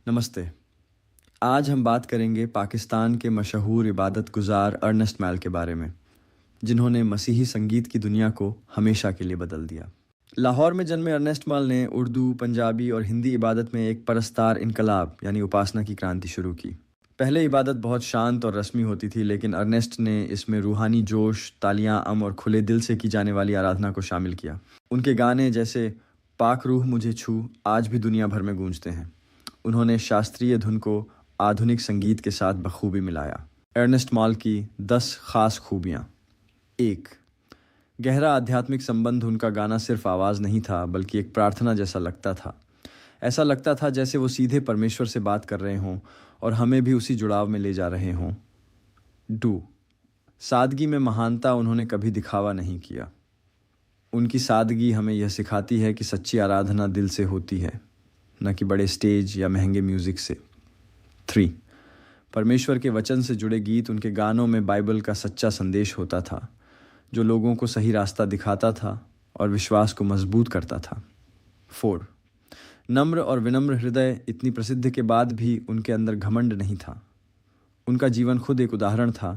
नमस्ते। आज हम बात करेंगे पाकिस्तान के मशहूर इबादत गुज़ार अर्नेस्ट मैल के बारे में, जिन्होंने मसीही संगीत की दुनिया को हमेशा के लिए बदल दिया। लाहौर में जन्मे अर्नेस्ट मैल ने उर्दू, पंजाबी और हिंदी इबादत में एक परस्तार इनकलाब यानी उपासना की क्रांति शुरू की। पहले इबादत बहुत शांत और रस्मी होती थी, लेकिन अर्नेस्ट ने इसमें रूहानी जोश, तालियां और खुले दिल से की जाने वाली आराधना को शामिल किया। उनके गाने जैसे पाक रूह मुझे छू आज भी दुनिया भर में गूंजते हैं। उन्होंने शास्त्रीय धुन को आधुनिक संगीत के साथ बखूबी मिलाया। अर्नेस्ट मैल की 10 खास खूबियाँ। 1. गहरा आध्यात्मिक संबंध। उनका गाना सिर्फ आवाज़ नहीं था, बल्कि एक प्रार्थना जैसा लगता था। ऐसा लगता था जैसे वो सीधे परमेश्वर से बात कर रहे हों और हमें भी उसी जुड़ाव में ले जा रहे हों। 2. सादगी में महानता। उन्होंने कभी दिखावा नहीं किया। उनकी सादगी हमें यह सिखाती है कि सच्ची आराधना दिल से होती है, न कि बड़े स्टेज या महंगे म्यूज़िक से। 3. परमेश्वर के वचन से जुड़े गीत। उनके गानों में बाइबल का सच्चा संदेश होता था, जो लोगों को सही रास्ता दिखाता था और विश्वास को मजबूत करता था। 4. नम्र और विनम्र हृदय। इतनी प्रसिद्धि के बाद भी उनके अंदर घमंड नहीं था। उनका जीवन खुद एक उदाहरण था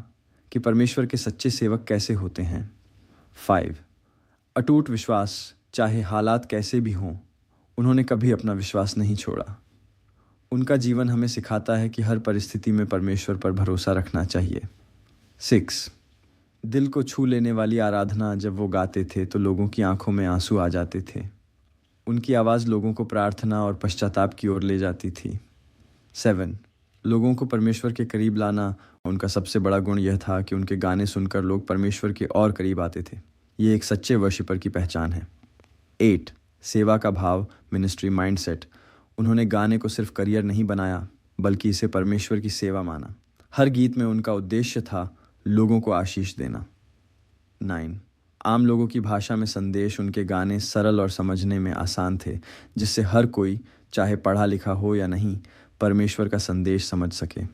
कि परमेश्वर के सच्चे सेवक कैसे होते हैं। 5. अटूट विश्वास। चाहे हालात कैसे भी हों, उन्होंने कभी अपना विश्वास नहीं छोड़ा। उनका जीवन हमें सिखाता है कि हर परिस्थिति में परमेश्वर पर भरोसा रखना चाहिए। 6. दिल को छू लेने वाली आराधना। जब वो गाते थे तो लोगों की आंखों में आंसू आ जाते थे। उनकी आवाज़ लोगों को प्रार्थना और पश्चाताप की ओर ले जाती थी। 7. लोगों को परमेश्वर के करीब लाना। उनका सबसे बड़ा गुण यह था कि उनके गाने सुनकर लोग परमेश्वर के और करीब आते थे। ये एक सच्चे वर्शिपर की पहचान है। 8. सेवा का भाव, मिनिस्ट्री माइंडसेट। उन्होंने गाने को सिर्फ करियर नहीं बनाया, बल्कि इसे परमेश्वर की सेवा माना। हर गीत में उनका उद्देश्य था लोगों को आशीष देना। 9. आम लोगों की भाषा में संदेश। उनके गाने सरल और समझने में आसान थे, जिससे हर कोई, चाहे पढ़ा लिखा हो या नहीं, परमेश्वर का संदेश समझ सके।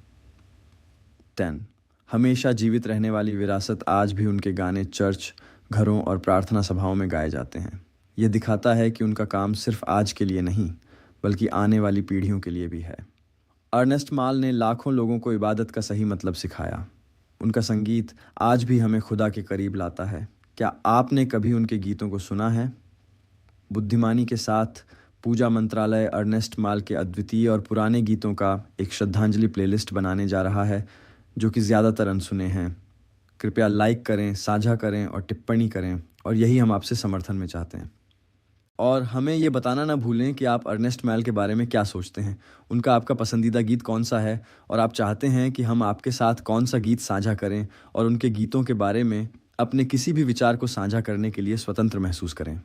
10. हमेशा जीवित रहने वाली विरासत। आज भी उनके गाने चर्च, घरों और प्रार्थना सभाओं में गाए जाते हैं। यह दिखाता है कि उनका काम सिर्फ आज के लिए नहीं, बल्कि आने वाली पीढ़ियों के लिए भी है। अर्नेस्ट मैल ने लाखों लोगों को इबादत का सही मतलब सिखाया। उनका संगीत आज भी हमें खुदा के करीब लाता है। क्या आपने कभी उनके गीतों को सुना है? बुद्धिमानी के साथ पूजा मंत्रालय अर्नेस्ट मैल के अद्वितीय और पुराने गीतों का एक श्रद्धांजलि प्लेलिस्ट बनाने जा रहा है, जो कि ज़्यादातर अनसुने हैं। कृपया लाइक करें, साझा करें और टिप्पणी करें, और यही हम आपसे समर्थन में चाहते हैं। और हमें ये बताना ना भूलें कि आप अर्नेस्ट मैल के बारे में क्या सोचते हैं। उनका आपका पसंदीदा गीत कौन सा है, और आप चाहते हैं कि हम आपके साथ कौन सा गीत साझा करें, और उनके गीतों के बारे में अपने किसी भी विचार को साझा करने के लिए स्वतंत्र महसूस करें।